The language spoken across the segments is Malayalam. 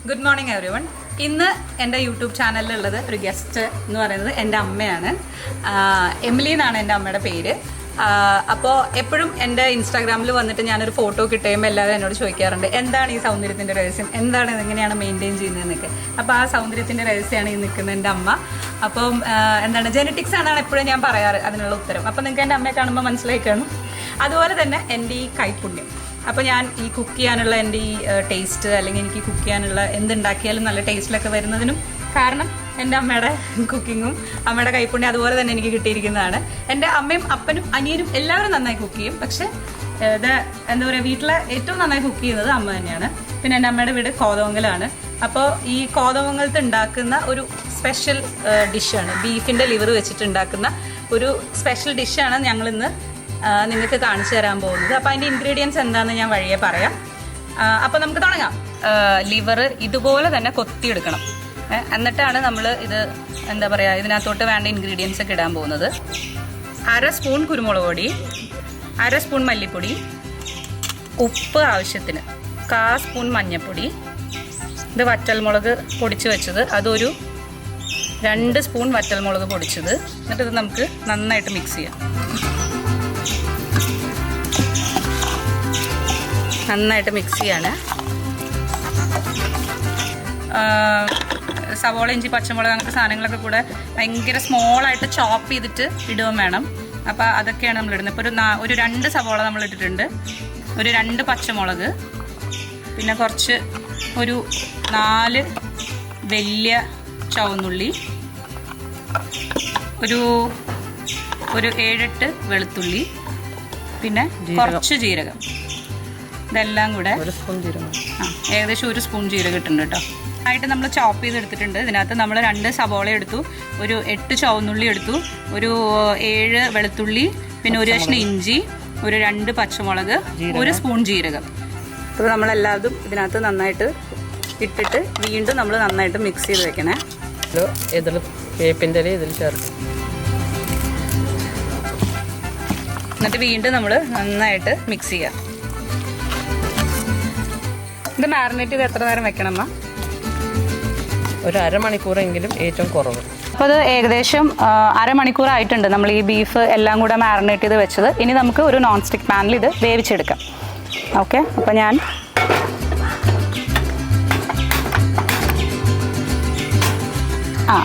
Good morning everyone. ഇന്ന് എൻ്റെ യൂട്യൂബ് ചാനലിലുള്ളത് ഒരു ഗസ്റ്റ് എന്ന് പറയുന്നത് എൻ്റെ അമ്മയാണ്. എമിലി എന്നാണ് എൻ്റെ അമ്മയുടെ പേര്. അപ്പോൾ എപ്പോഴും എൻ്റെ ഇൻസ്റ്റാഗ്രാമിൽ വന്നിട്ട് ഞാനൊരു ഫോട്ടോ കിട്ടുമ്പോൾ എല്ലാവരും എന്നോട് ചോദിക്കാറുണ്ട്, എന്താണ് ഈ സൗന്ദര്യത്തിൻ്റെ രഹസ്യം, എന്താണ് എങ്ങനെയാണ് മെയിൻറ്റെയിൻ ചെയ്യുന്നതെന്നൊക്കെ. അപ്പോൾ ആ സൗന്ദര്യത്തിൻ്റെ രഹസ്യമാണ് ഈ നിൽക്കുന്ന എൻ്റെ അമ്മ. അപ്പം എന്താണ് ജെനറ്റിക്സ് ആണെന്നാണ് എപ്പോഴും ഞാൻ പറയാറ് അതിനുള്ള ഉത്തരം. അപ്പോൾ നിങ്ങൾക്ക് എൻ്റെ അമ്മയെ കാണുമ്പോൾ മനസ്സിലായി കാണും. അതുപോലെ തന്നെ എൻ്റെ ഈ കൈപ്പുണ്യം. അപ്പോൾ ഞാൻ ഈ കുക്ക് ചെയ്യാനുള്ള എൻ്റെ ഈ ടേസ്റ്റ്, അല്ലെങ്കിൽ എനിക്ക് കുക്ക് ചെയ്യാനുള്ള എന്തുണ്ടാക്കിയാലും നല്ല ടേസ്റ്റിലൊക്കെ വരുന്നതിനും കാരണം എൻ്റെ അമ്മയുടെ കുക്കിങ്ങും അമ്മയുടെ കൈപ്പുണ്യം അതുപോലെ തന്നെ എനിക്ക് കിട്ടിയിരിക്കുന്നതാണ്. എൻ്റെ അമ്മയും അപ്പനും അനിയനും എല്ലാവരും നന്നായി കുക്ക് ചെയ്യും. പക്ഷേ ഇത് എന്താ പറയുക, വീട്ടിലെ ഏറ്റവും നന്നായി കുക്ക് ചെയ്യുന്നത് അമ്മ തന്നെയാണ്. പിന്നെ എൻ്റെ അമ്മയുടെ വീട് കോതമംഗലാണ്. അപ്പോൾ ഈ കോതമംഗലത്ത് ഉണ്ടാക്കുന്ന ഒരു സ്പെഷ്യൽ ഡിഷാണ്, ബീഫിൻ്റെ ലിവർ വെച്ചിട്ട് ഉണ്ടാക്കുന്ന ഒരു സ്പെഷ്യൽ ഡിഷാണ് ഞങ്ങളിന്ന് നിങ്ങൾക്ക് കാണിച്ചു തരാൻ പോകുന്നത്. അപ്പോൾ അതിൻ്റെ ഇൻഗ്രീഡിയൻസ് എന്താണെന്ന് ഞാൻ വഴിയെ പറയാം. അപ്പോൾ നമുക്ക് തുടങ്ങാം. ലിവർ ഇതുപോലെ തന്നെ കൊത്തിയെടുക്കണം. എന്നിട്ടാണ് നമ്മൾ ഇത് എന്താ പറയുക, ഇതിനകത്തോട്ട് വേണ്ട ഇൻഗ്രീഡിയൻസ് ഒക്കെ ഇടാൻ പോകുന്നത്. 1/2 സ്പൂൺ കുരുമുളക് പൊടി, 1/2 സ്പൂൺ മല്ലിപ്പൊടി, ഉപ്പ് ആവശ്യത്തിന്, 1/4 സ്പൂൺ മഞ്ഞൾപ്പൊടി, ഇത് വറ്റൽമുളക് പൊടിച്ച് വെച്ചത്, അതൊരു 2 സ്പൂൺ വറ്റൽമുളക് പൊടിച്ചത്. എന്നിട്ട് ഇത് നമുക്ക് നന്നായിട്ട് മിക്സ് ചെയ്യാം. നന്നായിട്ട് മിക്സ് ചെയ്യാണ്. സവോള, ഇഞ്ചി, പച്ചമുളക് അങ്ങനത്തെ സാധനങ്ങളൊക്കെ കൂടെ ഭയങ്കര സ്മോളായിട്ട് ചോപ്പ് ചെയ്തിട്ട് ഇടുകയും വേണം. അപ്പോൾ അതൊക്കെയാണ് നമ്മൾ ഇടുന്നത്. ഇപ്പോൾ ഒരു 2 സവോള നമ്മൾ ഇട്ടിട്ടുണ്ട്, ഒരു 2 പച്ചമുളക്, പിന്നെ കുറച്ച് ഒരു 4 വലിയ ചുവന്നുള്ളി, ഒരു 7-8 വെളുത്തുള്ളി, പിന്നെ കുറച്ച് ജീരകം. ഇതെല്ലാം കൂടെ 1 സ്പൂൺ ജീരകം, ഏകദേശം 1 സ്പൂൺ ജീരകം ഇട്ടുണ്ട് കേട്ടോ. ആയിട്ട് നമ്മൾ ചോപ്പ് ചെയ്തെടുത്തിട്ടുണ്ട്. ഇതിനകത്ത് നമ്മൾ 2 സവോള എടുത്തു, ഒരു 8 ചുവന്നുള്ളി എടുത്തു, ഒരു 7 വെളുത്തുള്ളി, പിന്നെ ഒരു കഷ്ണം ഇഞ്ചി, ഒരു 2 പച്ചമുളക്, 1 സ്പൂൺ ജീരകം. അപ്പോൾ നമ്മളെല്ലാതും ഇതിനകത്ത് നന്നായിട്ട് ഇട്ടിട്ട് വീണ്ടും നമ്മൾ നന്നായിട്ട് മിക്സ് ചെയ്ത് വെക്കണേ. ഇതിൽ വേപ്പിൻ്റെ ഇല ഇതിൽ ചേർക്കും. എന്നിട്ട് വീണ്ടും നമ്മൾ നന്നായിട്ട് മിക്സ് ചെയ്യാം. ഇത് മാരിനേറ്റ് ചെയ്ത് എത്ര നേരം വെക്കണം അമ്മ? ഒരു അരമണിക്കൂറെങ്കിലും ഏറ്റവും കുറവ്. അപ്പോൾ അത് ഏകദേശം അരമണിക്കൂറായിട്ടുണ്ട് നമ്മൾ ഈ ബീഫ് എല്ലാം കൂടെ മാരിനേറ്റ് ചെയ്ത് വെച്ചത്. ഇനി നമുക്ക് ഒരു നോൺ സ്റ്റിക്ക് പാനിൽ ഇത് വേവിച്ചെടുക്കാം. ഓക്കെ, അപ്പോൾ ഞാൻ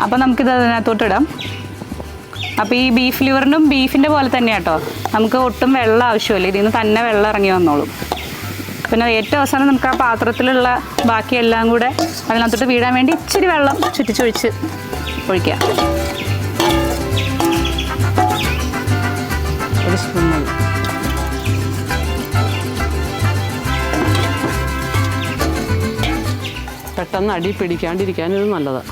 അപ്പോൾ നമുക്കിത് അതിനകത്തോട്ട് ഇടാം. അപ്പോൾ ഈ ബീഫ് ലിവറിനും ബീഫിൻ്റെ പോലെ തന്നെയാണ് കേട്ടോ, നമുക്ക് ഒട്ടും വെള്ളം ആവശ്യമില്ല, ഇതിൽ നിന്ന് തന്നെ വെള്ളം ഇറങ്ങി വന്നോളും. പിന്നെ ഏറ്റവും അവസാനം നമുക്ക് ആ പാത്രത്തിലുള്ള ബാക്കിയെല്ലാം കൂടെ അതിനകത്തോട്ട് വീഴാൻ വേണ്ടി ഇച്ചിരി വെള്ളം ചുറ്റിച്ചൊഴിച്ച് ഒഴിക്കുക. 1 സ്പൂൺ മതി. പെട്ടെന്ന് അടി പിടിക്കാണ്ടിരിക്കാൻ ഇത് നല്ലതാണ്.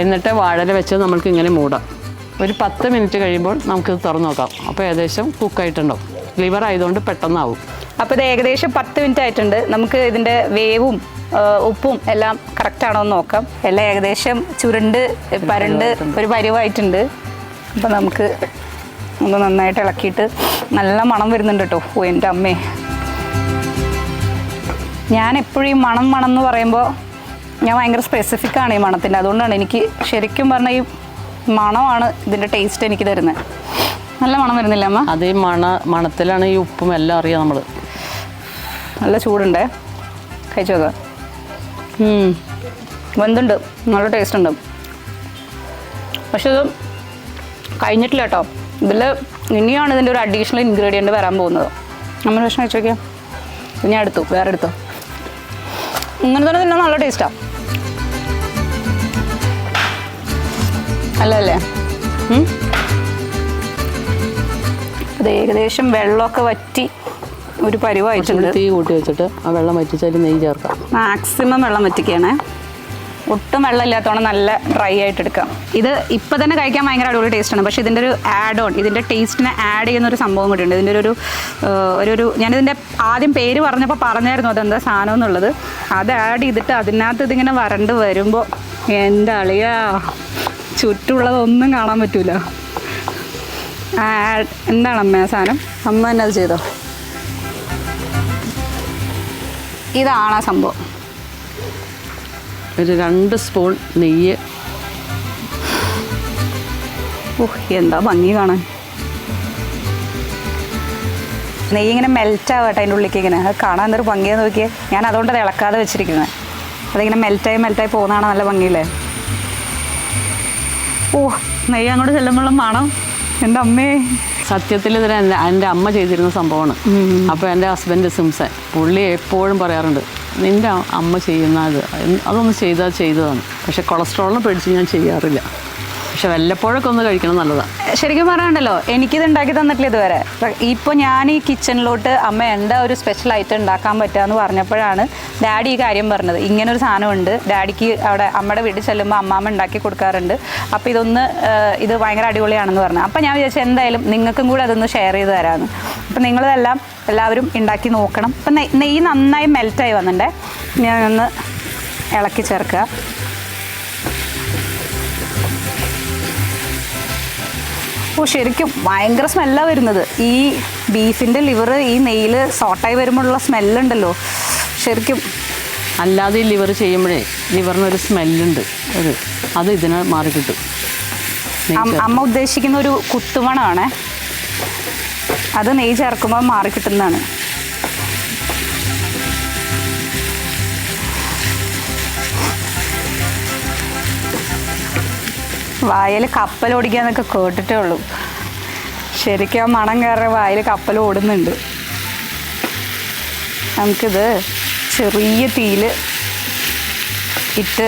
എന്നിട്ട് വാഴല വെച്ച് നമ്മൾക്ക് ഇങ്ങനെ മൂടാം. ഒരു 10 മിനിറ്റ് കഴിയുമ്പോൾ നമുക്കിത് തുറന്ന് നോക്കാം. അപ്പോൾ ഏകദേശം കുക്കായിട്ടുണ്ടാവും. ലിവർ ആയതുകൊണ്ട് പെട്ടെന്നാവും. അപ്പോൾ ഇത് ഏകദേശം 10 മിനിറ്റ് ആയിട്ടുണ്ട്. നമുക്ക് ഇതിൻ്റെ വേവും ഉപ്പും എല്ലാം കറക്റ്റാണോ എന്ന് നോക്കാം. എല്ലാം ഏകദേശം ചുരുണ്ട് പരണ്ട് ഒരു പരുവായിട്ടുണ്ട്. അപ്പോൾ നമുക്ക് ഒന്ന് നന്നായിട്ട് ഇളക്കിയിട്ട്, നല്ല മണം വരുന്നുണ്ട് കേട്ടോ. ഓ എൻ്റെ അമ്മേ, ഞാൻ എപ്പോഴും ഈ മണം എന്ന് പറയുമ്പോൾ ഞാൻ ഭയങ്കര സ്പെസിഫിക്കാണ് ഈ മണത്തിൻ്റെ. അതുകൊണ്ടാണ് എനിക്ക് ശരിക്കും പറഞ്ഞാൽ ഈ മണമാണ് ഇതിൻ്റെ ടേസ്റ്റ് എനിക്ക് തരുന്നത്. നല്ല മണം വരുന്നില്ല അമ്മ? അത് ഈ മണത്തിലാണ് ഈ ഉപ്പും എല്ലാം അറിയാം നമ്മൾ. നല്ല ചൂടുണ്ടേ, കഴിച്ചു നോക്കാം. വെന്തുണ്ട്, നല്ല ടേസ്റ്റ് ഉണ്ട്. പക്ഷെ ഇത് കഴിഞ്ഞിട്ടില്ല കേട്ടോ. ഇതിൽ ഇനിയാണ് ഇതിൻ്റെ ഒരു അഡീഷണൽ ഇൻഗ്രീഡിയൻറ്റ് വരാൻ പോകുന്നത്. നമ്മൾ ഭക്ഷണം കഴിച്ചു നോക്കിയാൽ ഇത് ഞാൻ എടുത്തു, വേറെ എടുത്തു. ഇങ്ങനെ തന്നെ തിന്നാൻ നല്ല ടേസ്റ്റാണ്. അല്ലേ? അത് ഏകദേശം വെള്ളമൊക്കെ വറ്റി ഒരു പരുവായിട്ടുണ്ട്. തീ കൂട്ടി വെച്ചിട്ട് ആ വെള്ളം വറ്റിച്ചാൽ നെയ്യ് ചേർക്കാം. മാക്സിമം വെള്ളം വറ്റിക്കുകയാണേ, ഒട്ടും വെള്ളം ഇല്ലാത്തവണ്ണം നല്ല ഡ്രൈ ആയിട്ട് എടുക്കാം. ഇത് ഇപ്പം തന്നെ കഴിക്കാൻ ഭയങ്കര അടിപൊളി ടേസ്റ്റാണ്. പക്ഷേ ഇതിൻ്റെ ഒരു ആഡ് ഓൺ, ഇതിൻ്റെ ടേസ്റ്റിനെ ആഡ് ചെയ്യുന്നൊരു സംഭവം കൂടി ഉണ്ട്. ഇതിൻ്റെ ഒരു ഞാനിതിൻ്റെ ആദ്യം പേര് പറഞ്ഞപ്പോൾ പറഞ്ഞായിരുന്നു അതെന്താ സാധനം എന്നുള്ളത്. അത് ആഡ് ചെയ്തിട്ട് അതിനകത്ത് ഇതിങ്ങനെ വരണ്ട് വരുമ്പോൾ എൻ്റെ അളിയാ, ചുറ്റുമുള്ളതൊന്നും കാണാൻ പറ്റൂല. എന്താണ് അമ്മ ആ സാധനം? അമ്മ തന്നെ അത് ചെയ്തോ? ഇതാണ് ആ സംഭവം. ഒരു 2 സ്പൂൺ നെയ്യ്. എന്താ ഭംഗി കാണാൻ. നെയ്യ് ഇങ്ങനെ മെൽറ്റ് ആവട്ടെ അതിൻ്റെ ഉള്ളിലേക്ക് ഇങ്ങനെ. അത് കാണാൻ എന്തൊരു ഭംഗിയാന്ന് നോക്കിയാൽ. ഞാൻ അതുകൊണ്ട് അത് ഇളക്കാതെ വെച്ചിരിക്കുന്നത്. അതിങ്ങനെ മെൽറ്റായി പോകുന്നതാണ് നല്ല ഭംഗിയില്ലേ. നെയ്യ് അങ്ങോട്ട് ചെല്ലുമ്പോഴും മണം. എൻ്റെ അമ്മേ, സത്യത്തിൽ ഇതിന് എൻ്റെ അമ്മ ചെയ്തിരുന്ന സംഭവമാണ്. അപ്പോൾ എൻ്റെ ഹസ്ബൻഡ് സിംസൺ പുള്ളി എപ്പോഴും പറയാറുണ്ട്, നിൻ്റെ അമ്മ ചെയ്യുന്ന അതൊന്ന് ചെയ്തതാണ്. പക്ഷേ കൊളസ്ട്രോളിനെ പേടിച്ച് ഞാൻ ചെയ്യാറില്ല. പക്ഷെ വല്ലപ്പോഴൊക്കെ ഒന്ന് കഴിക്കണം നല്ലതാണ്. ശരിക്കും പറയാനുണ്ടല്ലോ, എനിക്കിത് ഉണ്ടാക്കി തന്നിട്ടില്ല ഇതുവരെ. ഇപ്പോൾ ഞാൻ ഈ കിച്ചണിലോട്ട് അമ്മ എന്താ ഒരു സ്പെഷ്യൽ ഐറ്റം ഉണ്ടാക്കാൻ പറ്റുക എന്ന് പറഞ്ഞപ്പോഴാണ് ഡാഡി ഈ കാര്യം പറഞ്ഞത്. ഇങ്ങനൊരു സാധനമുണ്ട്, ഡാഡിക്ക് അവിടെ അമ്മയുടെ വീട്ടിൽ ചെല്ലുമ്പോൾ അമ്മാമ്മ ഉണ്ടാക്കി കൊടുക്കാറുണ്ട്, അപ്പോൾ ഇത് ഭയങ്കര അടിപൊളിയാണെന്ന് പറഞ്ഞു. അപ്പോൾ ഞാൻ വിചാരിച്ചു എന്തായാലും നിങ്ങൾക്കും കൂടെ അതൊന്ന് ഷെയർ ചെയ്ത് തരാമെന്ന്. അപ്പോൾ നിങ്ങളതെല്ലാം എല്ലാവരും ഉണ്ടാക്കി നോക്കണം. അപ്പം നെയ്യ് നന്നായി മെൽറ്റായി വന്നിട്ടുണ്ടേ. ഞാനൊന്ന് ഇളക്കി ചേർക്കുക. ശരിക്കും ഭയങ്കര സ്മെല്ലാണ് വരുന്നത്. ഈ ബീഫിൻ്റെ ലിവർ ഈ നെയ്യിൽ സോട്ടായി വരുമ്പോഴുള്ള സ്മെല്ലുണ്ടല്ലോ ശരിക്കും. അല്ലാതെ ഈ ലിവർ ചെയ്യുമ്പോഴേ ലിവറിനൊരു സ്മെല്ലുണ്ട്, അത് ഇതിന് മാറി കിട്ടും. അമ്മ ഉദ്ദേശിക്കുന്ന ഒരു കുത്തുമണമാണ്, അത് നെയ്യ് ചേർക്കുമ്പോൾ മാറി കിട്ടുന്നതാണ്. വായിൽ കപ്പൽ ഓടിക്കാന്നൊക്കെ കേട്ടിട്ടേ ഉള്ളൂ. ശരിക്കും ആ മണം കയറുന്ന വായിൽ കപ്പൽ ഓടുന്നുണ്ട്. നമുക്കിത് ചെറിയ തീയിൽ ഇട്ട്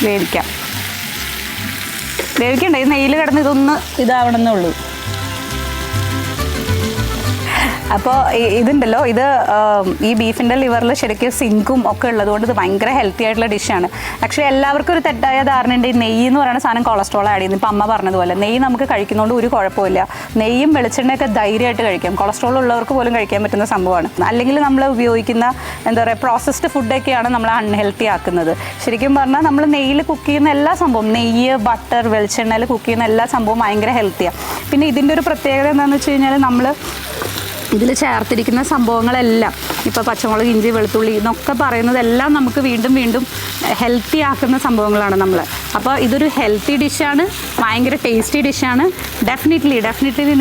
വേവിക്കണ്ടേ. ഈ നെയ്യിൽ കിടന്ന് ഇതൊന്ന് ഇതാവണമെന്നേ ഉള്ളൂ. അപ്പോൾ ഇതുണ്ടല്ലോ, ഈ ബീഫിൻ്റെ ലിവറിൽ ശരിക്കും സിങ്കും ഒക്കെ ഉള്ളതുകൊണ്ട് ഇത് ഭയങ്കര ഹെൽത്തി ആയിട്ടുള്ള ഡിഷാണ്. ആക്ച്വലി എല്ലാവർക്കും ഒരു തെറ്റായ ധാരണയുണ്ട്, ഈ നെയ്യ് എന്ന് പറയുന്ന സാധനം കൊളസ്ട്രോൾ ആഡ് ചെയ്യുന്നു. ഇപ്പം അമ്മ പറഞ്ഞതുപോലെ നെയ്യ് നമുക്ക് കഴിക്കുന്നതുകൊണ്ട് ഒരു കുഴപ്പമില്ല. നെയ്യും വെളിച്ചെണ്ണയൊക്കെ ധൈര്യമായിട്ട് കഴിക്കാം. കൊളസ്ട്രോൾ ഉള്ളവർക്ക് പോലും കഴിക്കാൻ പറ്റുന്ന സംഭവമാണ്. അല്ലെങ്കിൽ നമ്മൾ ഉപയോഗിക്കുന്ന എന്താ പറയുക പ്രോസസ്ഡ് ഫുഡൊക്കെയാണ് നമ്മൾ അൺഹെൽത്തി ആക്കുന്നത്. ശരിക്കും പറഞ്ഞാൽ നമ്മൾ നെയ്യിൽ കുക്ക് ചെയ്യുന്ന എല്ലാ സംഭവം, നെയ്യ്, ബട്ടർ, വെളിച്ചെണ്ണയിൽ കുക്ക് ചെയ്യുന്ന എല്ലാ സംഭവവും ഭയങ്കര ഹെൽത്തിയാണ്. പിന്നെ ഇതിൻ്റെ ഒരു പ്രത്യേകത എന്താണെന്ന് വെച്ച് കഴിഞ്ഞാൽ നമ്മൾ ഇതിൽ ചേർത്തിരിക്കുന്ന സംഭവങ്ങളെല്ലാം ഇപ്പോൾ പച്ചമുളക്, ഇഞ്ചി, വെളുത്തുള്ളി എന്നൊക്കെ പറയുന്നതെല്ലാം നമുക്ക് വീണ്ടും വീണ്ടും ഹെൽത്തി ആക്കുന്ന സംഭവങ്ങളാണ് നമ്മൾ. അപ്പോൾ ഇതൊരു ഹെൽത്തി ഡിഷാണ്, ഭയങ്കര ടേസ്റ്റി ഡിഷാണ്. ഡെഫിനറ്റ്ലി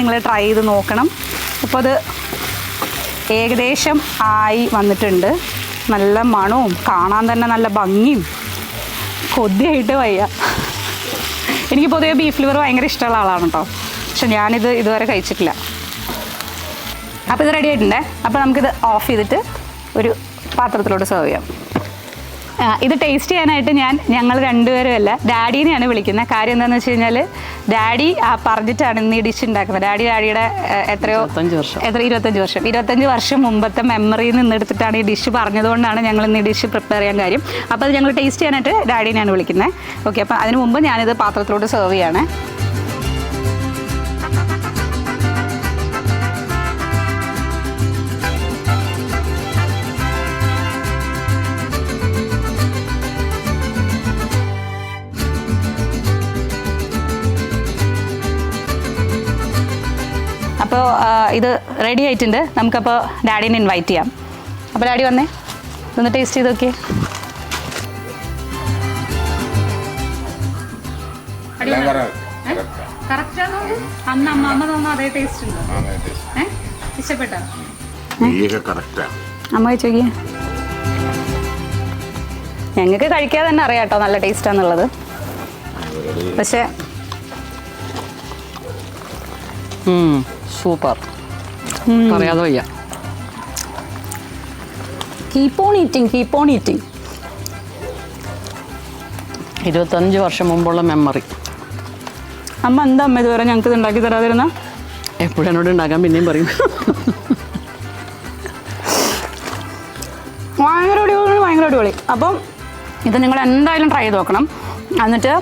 നിങ്ങൾ ട്രൈ ചെയ്ത് നോക്കണം. അപ്പോൾ അത് ഏകദേശം ആയി വന്നിട്ടുണ്ട്. നല്ല മണവും കാണാൻ തന്നെ നല്ല ഭംഗിയും. കൊതിയായിട്ട് വയ്യ. എനിക്ക് പൊതുവെ ബീഫ് ലിവർ ഭയങ്കര ഇഷ്ടമുള്ള ആളാണ് കേട്ടോ, പക്ഷെ ഞാനിത് ഇതുവരെ കഴിച്ചിട്ടില്ല. അപ്പോൾ ഇത് റെഡി ആയിട്ടുണ്ടേ. അപ്പോൾ നമുക്കിത് ഓഫ് ചെയ്തിട്ട് ഒരു പാത്രത്തിലോട്ട് സെർവ് ചെയ്യാം. ഇത് ടേസ്റ്റ് ചെയ്യാനായിട്ട് ഞങ്ങൾ രണ്ടുപേരും അല്ല, ഡാഡീനെയാണ് വിളിക്കുന്നത്. കാര്യം എന്താണെന്ന് വെച്ച് കഴിഞ്ഞാൽ ഡാഡി പറഞ്ഞിട്ടാണ് ഇന്ന് ഈ ഡിഷ് ഉണ്ടാക്കുന്നത്. ഡാഡിയുടെ 25 വർഷം മുമ്പത്തെ മെമ്മറിയിൽ നിന്ന് എടുത്തിട്ടാണ് ഈ ഡിഷ് പറഞ്ഞതുകൊണ്ടാണ് ഞങ്ങൾ ഇന്ന് ഈ ഡിഷ് പ്രിപ്പയർ ചെയ്യാൻ കാര്യം. അപ്പോൾ അത് ഞങ്ങൾ ടേസ്റ്റ് ചെയ്യാനായിട്ട് ഡാഡീനെയാണ് വിളിക്കുന്നത്. ഓക്കെ, അപ്പോൾ അതിന് മുമ്പ് ഞാനിത് പാത്രത്തിലോട്ട് സെർവ് ചെയ്യണേ. അപ്പോൾ ഇത് റെഡി ആയിട്ടുണ്ട്. നമുക്കപ്പോൾ ഡാഡീനെ ഇൻവൈറ്റ് ചെയ്യാം. അപ്പോൾ ഡാഡി വന്നേ, ഇതൊന്ന് ടേസ്റ്റ് ചെയ്ത് നോക്കിയേ. അന്ന് അമ്മ തോന്നുന്നു അതേ ടേസ്റ്റ് ഉണ്ടോ? ഇഷ്ടപ്പെട്ടോ? അമ്മ കഴിച്ചോക്കിയേ. ഞങ്ങൾക്ക് കഴിക്കാതെ തന്നെ അറിയാം കേട്ടോ നല്ല ടേസ്റ്റാന്നുള്ളത്. പക്ഷേ സൂപ്പർ, പറയാതെ വയ്യ. Keep on eating. 25 വർഷം മുമ്പുള്ള മെമ്മറി. അമ്മ എന്താ അമ്മ ഇതുവരെ ഞങ്ങൾക്ക് ഇത് ഉണ്ടാക്കി തരാതിരുന്ന? എപ്പോഴും എന്നോട് ഉണ്ടാക്കാൻ പിന്നെയും പറയും. ഭയങ്കര അടിപൊളി. അപ്പം ഇത് നിങ്ങൾ എന്തായാലും ട്രൈ ചെയ്ത് നോക്കണം. എന്നിട്ട്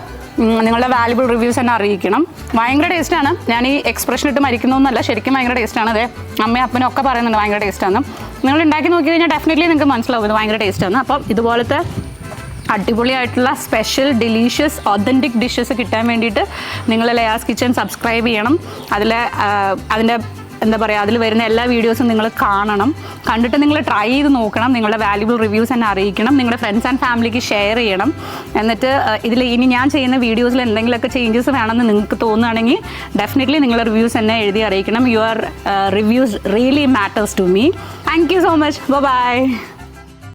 നിങ്ങളുടെ വാല്യുബിൾ റിവ്യൂസ് എന്നെ അറിയിക്കണം. ഭയങ്കര ടേസ്റ്റാണ്. ഞാൻ ഈ എക്സ്പ്രഷൻ ഇട്ട് മരിക്കുന്നൊന്നുമല്ല, ശരിക്കും ഭയങ്കര ടേസ്റ്റാണ്. അതെ, അമ്മയും അപ്പനും ഒക്കെ പറയുന്നുണ്ട് ഭയങ്കര ടേസ്റ്റാണ്. നിങ്ങൾ ഉണ്ടാക്കി നോക്കി കഴിഞ്ഞാൽ ഡെഫിനറ്റ്ലി നിങ്ങൾക്ക് മനസ്സിലാവും ഇത് ഭയങ്കര ടേസ്റ്റാണ്. അപ്പം ഇതുപോലത്തെ അടിപൊളിയായിട്ടുള്ള സ്പെഷ്യൽ ഡെലീഷ്യസ് ഒതൻറ്റിക് ഡിഷസ് കിട്ടാൻ വേണ്ടിയിട്ട് നിങ്ങൾ ലയാസ് കിച്ചൺ സബ്സ്ക്രൈബ് ചെയ്യണം. അതിൻ്റെ എന്താ പറയുക, അതിൽ വരുന്ന എല്ലാ വീഡിയോസും നിങ്ങൾ കാണണം. കണ്ടിട്ട് നിങ്ങൾ ട്രൈ ചെയ്ത് നോക്കണം. നിങ്ങളുടെ വാല്യുബിൾ റിവ്യൂസ് എന്നെ അറിയിക്കണം. നിങ്ങളുടെ ഫ്രണ്ട്സ് ആൻഡ് ഫാമിലിക്ക് ഷെയർ ചെയ്യണം. എന്നിട്ട് ഇതിൽ ഇനി ഞാൻ ചെയ്യുന്ന വീഡിയോസിൽ എന്തെങ്കിലുമൊക്കെ ചേഞ്ചസ് വേണമെന്ന് നിങ്ങൾക്ക് തോന്നുകയാണെങ്കിൽ ഡെഫിനറ്റ്ലി നിങ്ങളുടെ റിവ്യൂസ് എന്നെ എഴുതി അറിയിക്കണം. Your reviews really matters to me. Thank you so much. By.